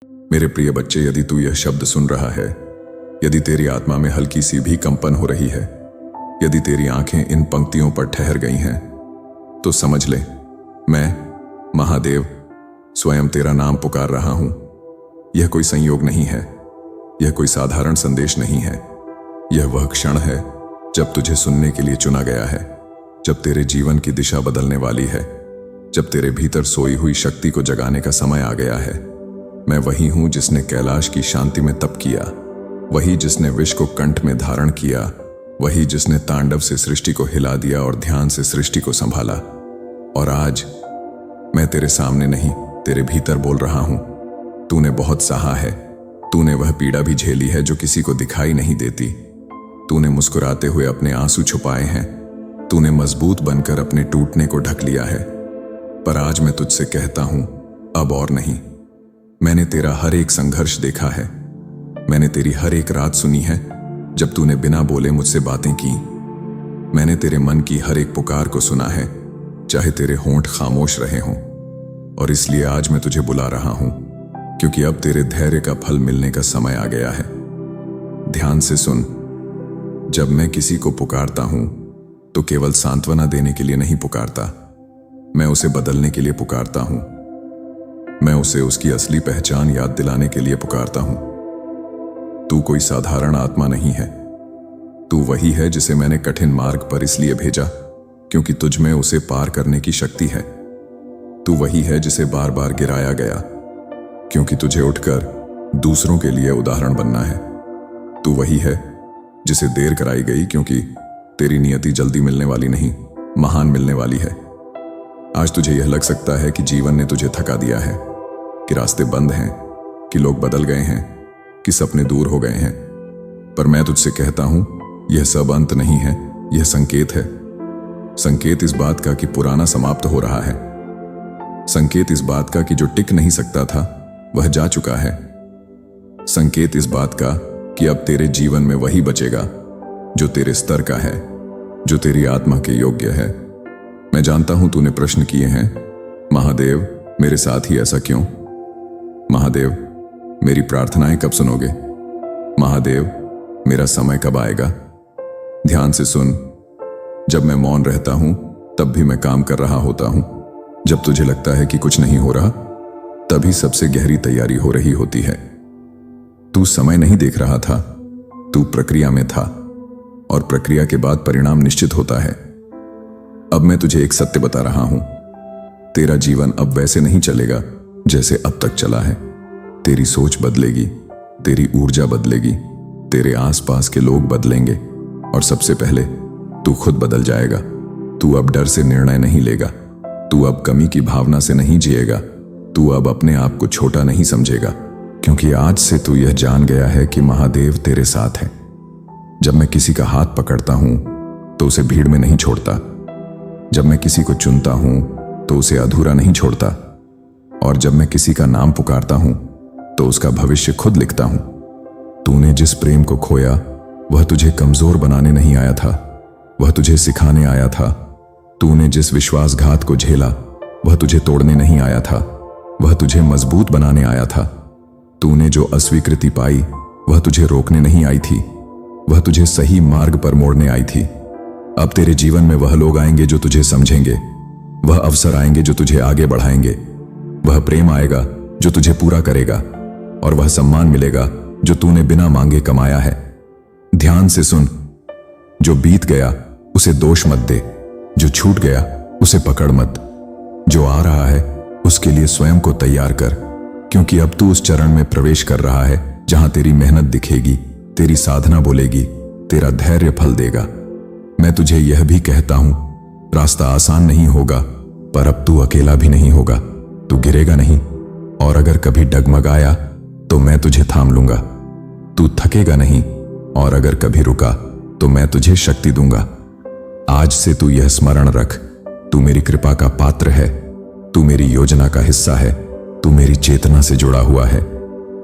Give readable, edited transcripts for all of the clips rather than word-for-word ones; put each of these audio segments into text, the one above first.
मेरे प्रिय बच्चे, यदि तू यह शब्द सुन रहा है, यदि तेरी आत्मा में हल्की सी भी कंपन हो रही है, यदि तेरी आंखें इन पंक्तियों पर ठहर गई हैं, तो समझ ले, मैं महादेव स्वयं तेरा नाम पुकार रहा हूं। यह कोई संयोग नहीं है, यह कोई साधारण संदेश नहीं है। यह वह क्षण है जब तुझे सुनने के लिए चुना गया है, जब तेरे जीवन की दिशा बदलने वाली है, जब तेरे भीतर सोई हुई शक्ति को जगाने का समय आ गया है। मैं वही हूं जिसने कैलाश की शांति में तप किया, वही जिसने विष को कंठ में धारण किया, वही जिसने तांडव से सृष्टि को हिला दिया और ध्यान से सृष्टि को संभाला। और आज मैं तेरे सामने नहीं, तेरे भीतर बोल रहा हूं। तूने बहुत सहा है, तूने वह पीड़ा भी झेली है जो किसी को दिखाई नहीं देती। तूने मुस्कुराते हुए अपने आंसू छुपाए हैं, तूने मजबूत बनकर अपने टूटने को ढक लिया है। पर आज मैं तुझसे कहता हूं, अब और नहीं। मैंने तेरा हर एक संघर्ष देखा है, मैंने तेरी हर एक रात सुनी है जब तूने बिना बोले मुझसे बातें की। मैंने तेरे मन की हर एक पुकार को सुना है, चाहे तेरे होंठ खामोश रहे हों। और इसलिए आज मैं तुझे बुला रहा हूं, क्योंकि अब तेरे धैर्य का फल मिलने का समय आ गया है। ध्यान से सुन, जब मैं किसी को पुकारता हूं तो केवल सांत्वना देने के लिए नहीं पुकारता, मैं उसे बदलने के लिए पुकारता हूं। मैं उसे उसकी असली पहचान याद दिलाने के लिए पुकारता हूं। तू कोई साधारण आत्मा नहीं है, तू वही है जिसे मैंने कठिन मार्ग पर इसलिए भेजा क्योंकि तुझ में उसे पार करने की शक्ति है। तू वही है जिसे बार बार गिराया गया क्योंकि तुझे उठकर दूसरों के लिए उदाहरण बनना है। तू वही है जिसे देर कराई गई क्योंकि तेरी नियति जल्दी मिलने वाली नहीं, महान मिलने वाली है। आज तुझे यह लग सकता है कि जीवन ने तुझे थका दिया है, कि रास्ते बंद हैं, कि लोग बदल गए हैं, कि सपने दूर हो गए हैं। पर मैं तुझसे कहता हूं, यह सब अंत नहीं है, यह संकेत है। संकेत इस बात का कि पुराना समाप्त हो रहा है। संकेत इस बात का कि जो टिक नहीं सकता था वह जा चुका है। संकेत इस बात का कि अब तेरे जीवन में वही बचेगा जो तेरे स्तर का है, जो तेरी आत्मा के योग्य है। मैं जानता हूं तूने प्रश्न किए हैं, महादेव मेरे साथ ही ऐसा क्यों? महादेव मेरी प्रार्थनाएं कब सुनोगे? महादेव मेरा समय कब आएगा? ध्यान से सुन, जब मैं मौन रहता हूं तब भी मैं काम कर रहा होता हूं। जब तुझे लगता है कि कुछ नहीं हो रहा, तभी सबसे गहरी तैयारी हो रही होती है। तू समय नहीं देख रहा था, तू प्रक्रिया में था, और प्रक्रिया के बाद परिणाम निश्चित होता है। अब मैं तुझे एक सत्य बता रहा हूं, तेरा जीवन अब वैसे नहीं चलेगा जैसे अब तक चला है। तेरी सोच बदलेगी, तेरी ऊर्जा बदलेगी, तेरे आसपास के लोग बदलेंगे, और सबसे पहले तू खुद बदल जाएगा। तू अब डर से निर्णय नहीं लेगा, तू अब कमी की भावना से नहीं जिएगा, तू अब अपने आप को छोटा नहीं समझेगा, क्योंकि आज से तू यह जान गया है कि महादेव तेरे साथ है। जब मैं किसी का हाथ पकड़ता हूं तो उसे भीड़ में नहीं छोड़ता, जब मैं किसी को चुनता हूं तो उसे अधूरा नहीं छोड़ता, और जब मैं किसी का नाम पुकारता हूं तो उसका भविष्य खुद लिखता हूं। तूने जिस प्रेम को खोया वह तुझे कमजोर बनाने नहीं आया था, वह तुझे सिखाने आया था। तूने जिस विश्वासघात को झेला वह तुझे तोड़ने नहीं आया था, वह तुझे मजबूत बनाने आया था। तूने जो अस्वीकृति पाई वह तुझे रोकने नहीं आई थी, वह तुझे सही मार्ग पर मोड़ने आई थी। अब तेरे जीवन में वह लोग आएंगे जो तुझे समझेंगे, वह अवसर आएंगे जो तुझे आगे बढ़ाएंगे, वह प्रेम आएगा जो तुझे पूरा करेगा, और वह सम्मान मिलेगा जो तूने बिना मांगे कमाया है। ध्यान से सुन, जो बीत गया उसे दोष मत दे, जो छूट गया उसे पकड़ मत, जो आ रहा है उसके लिए स्वयं को तैयार कर, क्योंकि अब तू उस चरण में प्रवेश कर रहा है जहां तेरी मेहनत दिखेगी, तेरी साधना बोलेगी, तेरा धैर्य फल देगा। मैं तुझे यह भी कहता हूं, रास्ता आसान नहीं होगा, पर अब तू अकेला भी नहीं होगा। तू गिरेगा नहीं, और अगर कभी डगमगाया तो मैं तुझे थाम लूंगा। तू थकेगा नहीं, और अगर कभी रुका तो मैं तुझे शक्ति दूंगा। आज से तू यह स्मरण रख, तू मेरी कृपा का पात्र है, तू मेरी योजना का हिस्सा है, तू मेरी चेतना से जुड़ा हुआ है।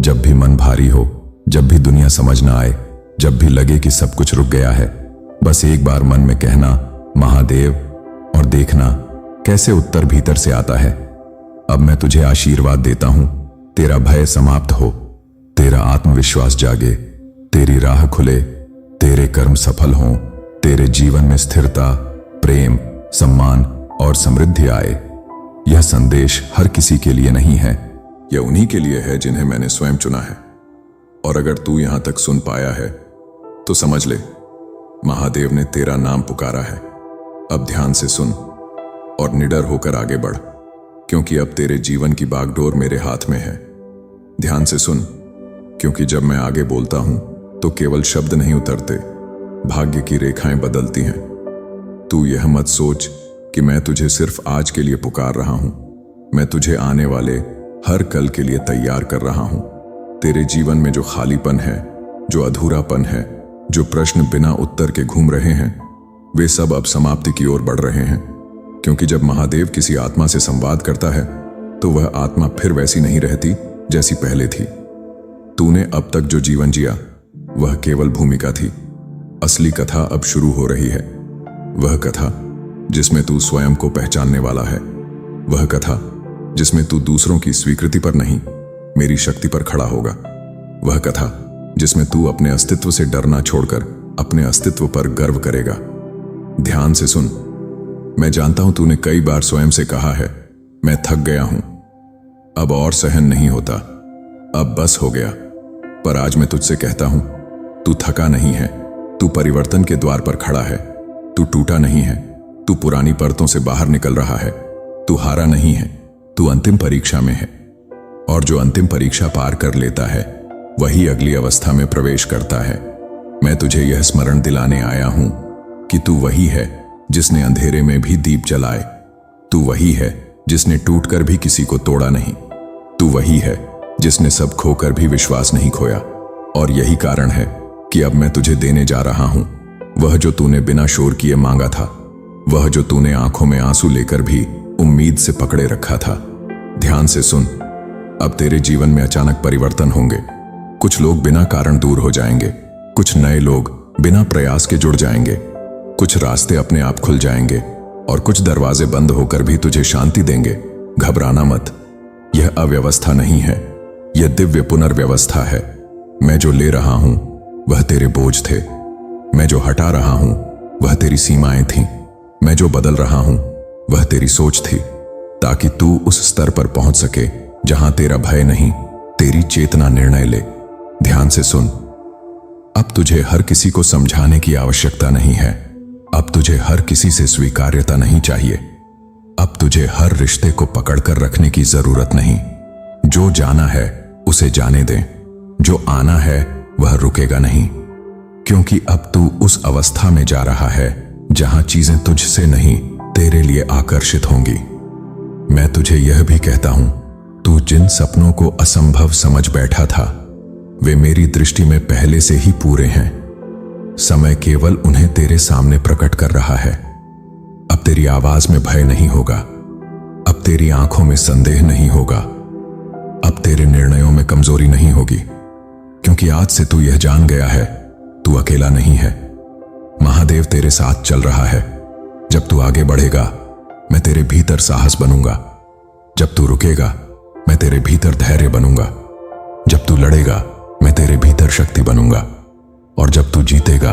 जब भी मन भारी हो, जब भी दुनिया समझ ना आए, जब भी लगे कि सब कुछ रुक गया है, बस एक बार मन में कहना महादेव, और देखना कैसे उत्तर भीतर से आता है। अब मैं तुझे आशीर्वाद देता हूं, तेरा भय समाप्त हो, तेरा आत्मविश्वास जागे, तेरी राह खुले, तेरे कर्म सफल हों, तेरे जीवन में स्थिरता, प्रेम, सम्मान और समृद्धि आए। यह संदेश हर किसी के लिए नहीं है, यह उन्हीं के लिए है जिन्हें मैंने स्वयं चुना है। और अगर तू यहां तक सुन पाया है तो समझ ले, महादेव ने तेरा नाम पुकारा है। अब ध्यान से सुन और निडर होकर आगे बढ़, क्योंकि अब तेरे जीवन की बागडोर मेरे हाथ में है। ध्यान से सुन, क्योंकि जब मैं आगे बोलता हूं तो केवल शब्द नहीं उतरते, भाग्य की रेखाएं बदलती हैं। तू यह मत सोच कि मैं तुझे सिर्फ आज के लिए पुकार रहा हूं, मैं तुझे आने वाले हर कल के लिए तैयार कर रहा हूं। तेरे जीवन में जो खालीपन है, जो अधूरापन है, जो प्रश्न बिना उत्तर के घूम रहे हैं, वे सब अब समाप्ति की ओर बढ़ रहे हैं। क्योंकि जब महादेव किसी आत्मा से संवाद करता है तो वह आत्मा फिर वैसी नहीं रहती जैसी पहले थी। तूने अब तक जो जीवन जिया वह केवल भूमिका थी। असली कथा अब शुरू हो रही है, वह कथा जिसमें तू स्वयं को पहचानने वाला है, वह कथा जिसमें तू दूसरों की स्वीकृति पर नहीं, मेरी शक्ति पर खड़ा होगा, वह कथा जिसमें तू अपने अस्तित्व से डरना छोड़कर अपने अस्तित्व पर गर्व करेगा। ध्यान से सुन, मैं जानता हूं तूने कई बार स्वयं से कहा है, मैं थक गया हूं, अब और सहन नहीं होता, अब बस हो गया। पर आज मैं तुझसे कहता हूं, तू थका नहीं है, तू परिवर्तन के द्वार पर खड़ा है, तू टूटा नहीं है, तू पुरानी परतों से बाहर निकल रहा है, तू हारा नहीं है, तू अंतिम परीक्षा में है। और जो अंतिम परीक्षा पार कर लेता है वही अगली अवस्था में प्रवेश करता है। मैं तुझे यह स्मरण दिलाने आया हूं कि तू वही है जिसने अंधेरे में भी दीप जलाए, तू वही है जिसने टूटकर भी किसी को तोड़ा नहीं, तू वही है जिसने सब खोकर भी विश्वास नहीं खोया। और यही कारण है कि अब मैं तुझे देने जा रहा हूं वह जो तूने बिना शोर किए मांगा था, वह जो तूने आंखों में आंसू लेकर भी उम्मीद से पकड़े रखा था। ध्यान से सुन, अब तेरे जीवन में अचानक परिवर्तन होंगे। कुछ लोग बिना कारण दूर हो जाएंगे, कुछ नए लोग बिना प्रयास के जुड़ जाएंगे, कुछ रास्ते अपने आप खुल जाएंगे और कुछ दरवाजे बंद होकर भी तुझे शांति देंगे। घबराना मत, यह अव्यवस्था नहीं है, यह दिव्य पुनर्व्यवस्था है। मैं जो ले रहा हूं वह तेरे बोझ थे, मैं जो हटा रहा हूं वह तेरी सीमाएं थीं, मैं जो बदल रहा हूं वह तेरी सोच थी, ताकि तू उस स्तर पर पहुंच सके जहां तेरा भय नहीं, तेरी चेतना निर्णय ले। ध्यान से सुन, अब तुझे हर किसी को समझाने की आवश्यकता नहीं है, अब तुझे हर किसी से स्वीकार्यता नहीं चाहिए, अब तुझे हर रिश्ते को पकड़कर रखने की जरूरत नहीं। जो जाना है उसे जाने दे, जो आना है वह रुकेगा नहीं, क्योंकि अब तू उस अवस्था में जा रहा है जहां चीजें तुझसे नहीं तेरे लिए आकर्षित होंगी। मैं तुझे यह भी कहता हूं, तू जिन सपनों को असंभव समझ बैठा था वे मेरी दृष्टि में पहले से ही पूरे हैं। समय केवल उन्हें तेरे सामने प्रकट कर रहा है। अब तेरी आवाज में भय नहीं होगा, अब तेरी आंखों में संदेह नहीं होगा, अब तेरे निर्णयों में कमजोरी नहीं होगी, क्योंकि आज से तू यह जान गया है, तू अकेला नहीं है। महादेव तेरे साथ चल रहा है। जब तू आगे बढ़ेगा मैं तेरे भीतर साहस बनूंगा, जब तू रुकेगा मैं तेरे भीतर धैर्य बनूंगा, जब तू लड़ेगा मैं तेरे भीतर शक्ति बनूंगा, और जब तू जीतेगा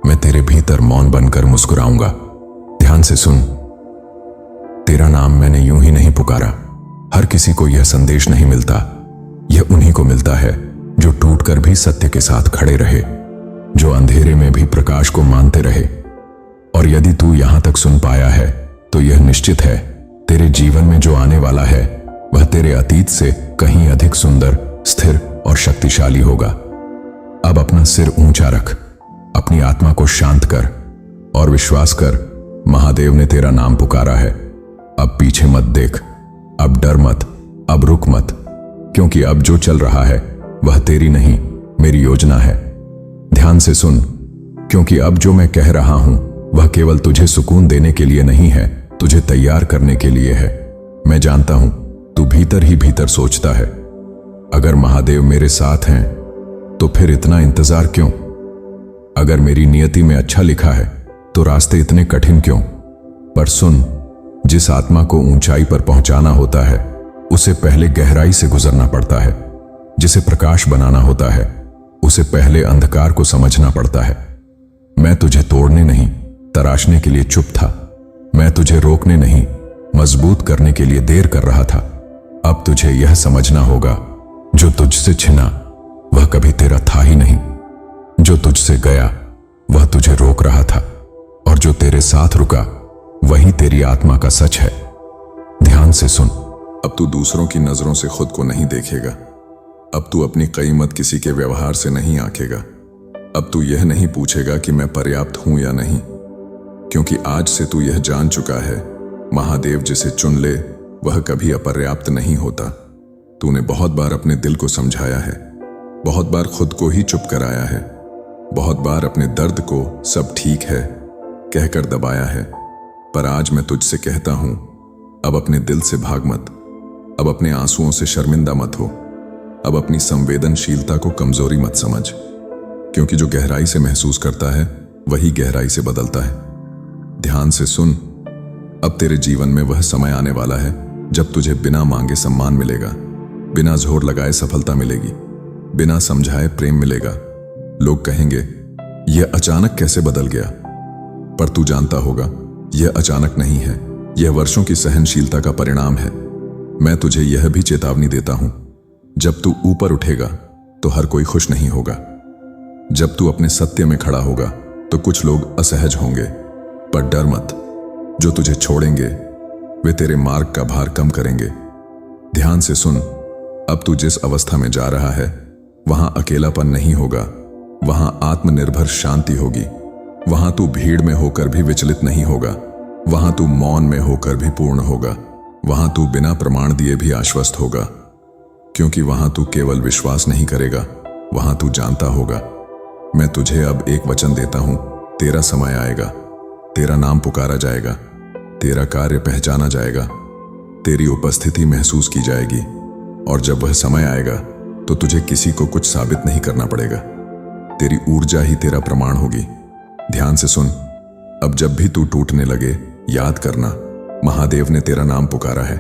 मैं तेरे भीतर मौन बनकर मुस्कुराऊंगा। ध्यान से सुन, तेरा नाम मैंने यूं ही नहीं पुकारा। हर किसी को यह संदेश नहीं मिलता, यह उन्हीं को मिलता है जो टूटकर भी सत्य के साथ खड़े रहे, जो अंधेरे में भी प्रकाश को मानते रहे। और यदि तू यहां तक सुन पाया है तो यह निश्चित है, तेरे जीवन में जो आने वाला है वह तेरे अतीत से कहीं अधिक सुंदर, स्थिर और शक्तिशाली होगा। अब अपना सिर ऊंचा रख, अपनी आत्मा को शांत कर और विश्वास कर, महादेव ने तेरा नाम पुकारा है। अब पीछे मत देख, अब डर मत, अब रुक मत, क्योंकि अब जो चल रहा है वह तेरी नहीं, मेरी योजना है। ध्यान से सुन, क्योंकि अब जो मैं कह रहा हूं वह केवल तुझे सुकून देने के लिए नहीं है, तुझे तैयार करने के लिए है। मैं जानता हूं तू भीतर ही भीतर सोचता है, अगर महादेव मेरे साथ हैं तो फिर इतना इंतजार क्यों? अगर मेरी नियति में अच्छा लिखा है तो रास्ते इतने कठिन क्यों? पर सुन, जिस आत्मा को ऊंचाई पर पहुंचाना होता है उसे पहले गहराई से गुजरना पड़ता है। जिसे प्रकाश बनाना होता है उसे पहले अंधकार को समझना पड़ता है। मैं तुझे तोड़ने नहीं, तराशने के लिए चुप था। मैं तुझे रोकने नहीं, मजबूत करने के लिए देर कर रहा था। अब तुझे यह समझना होगा, जो तुझसे छिना वह कभी तेरा था ही नहीं। जो तुझसे गया वह तुझे रोक रहा था, और जो तेरे साथ रुका वही तेरी आत्मा का सच है। ध्यान से सुन। अब तू दूसरों की नजरों से खुद को नहीं देखेगा। अब तू अपनी कीमत किसी के व्यवहार से नहीं आंकेगा। अब तू यह नहीं पूछेगा कि मैं पर्याप्त हूं या नहीं, क्योंकि आज से तू यह जान चुका है, महादेव जिसे चुन ले वह कभी अपर्याप्त नहीं होता। तूने बहुत बार अपने दिल को समझाया है, बहुत बार खुद को ही चुप कराया है, बहुत बार अपने दर्द को सब ठीक है कहकर दबाया है। पर आज मैं तुझसे कहता हूं, अब अपने दिल से भाग मत। अब अपने आंसुओं से शर्मिंदा मत हो। अब अपनी संवेदनशीलता को कमजोरी मत समझ, क्योंकि जो गहराई से महसूस करता है वही गहराई से बदलता है। ध्यान से सुन। अब तेरे जीवन में वह समय आने वाला है जब तुझे बिना मांगे सम्मान मिलेगा, बिना जोर लगाए सफलता मिलेगी, बिना समझाए प्रेम मिलेगा। लोग कहेंगे यह अचानक कैसे बदल गया, पर तू जानता होगा यह अचानक नहीं है, यह वर्षों की सहनशीलता का परिणाम है। मैं तुझे यह भी चेतावनी देता हूं, जब तू ऊपर उठेगा तो हर कोई खुश नहीं होगा। जब तू अपने सत्य में खड़ा होगा तो कुछ लोग असहज होंगे, पर डर मत। जो तुझे छोड़ेंगे वे तेरे मार्ग का भार कम करेंगे। ध्यान से सुन। अब तू जिस अवस्था में जा रहा है वहां अकेलापन नहीं होगा, वहां आत्मनिर्भर शांति होगी। वहां तू भीड़ में होकर भी विचलित नहीं होगा, वहां तू मौन में होकर भी पूर्ण होगा, वहां तू बिना प्रमाण दिए भी आश्वस्त होगा, क्योंकि वहां तू केवल विश्वास नहीं करेगा, वहां तू जानता होगा। मैं तुझे अब एक वचन देता हूं, तेरा समय आएगा, तेरा नाम पुकारा जाएगा, तेरा कार्य पहचाना जाएगा, तेरी उपस्थिति महसूस की जाएगी, और जब वह समय आएगा तो तुझे किसी को कुछ साबित नहीं करना पड़ेगा। तेरी ऊर्जा ही तेरा प्रमाण होगी। ध्यान से सुन। अब जब भी तू टूटने लगे याद करना, महादेव ने तेरा नाम पुकारा है।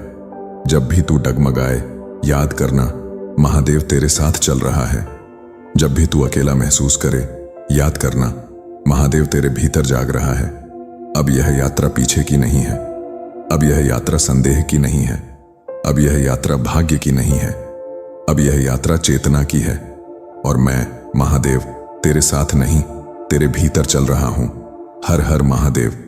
जब भी तू डगमगाए याद करना, महादेव तेरे साथ चल रहा है। जब भी तू अकेला महसूस करे याद करना, महादेव तेरे भीतर जाग रहा है। अब यह यात्रा पीछे की नहीं है, अब यह यात्रा संदेह की नहीं है, अब यह यात्रा भाग्य की नहीं है, अब यह यात्रा चेतना की है। और मैं महादेव तेरे साथ नहीं, तेरे भीतर चल रहा हूं। हर हर महादेव।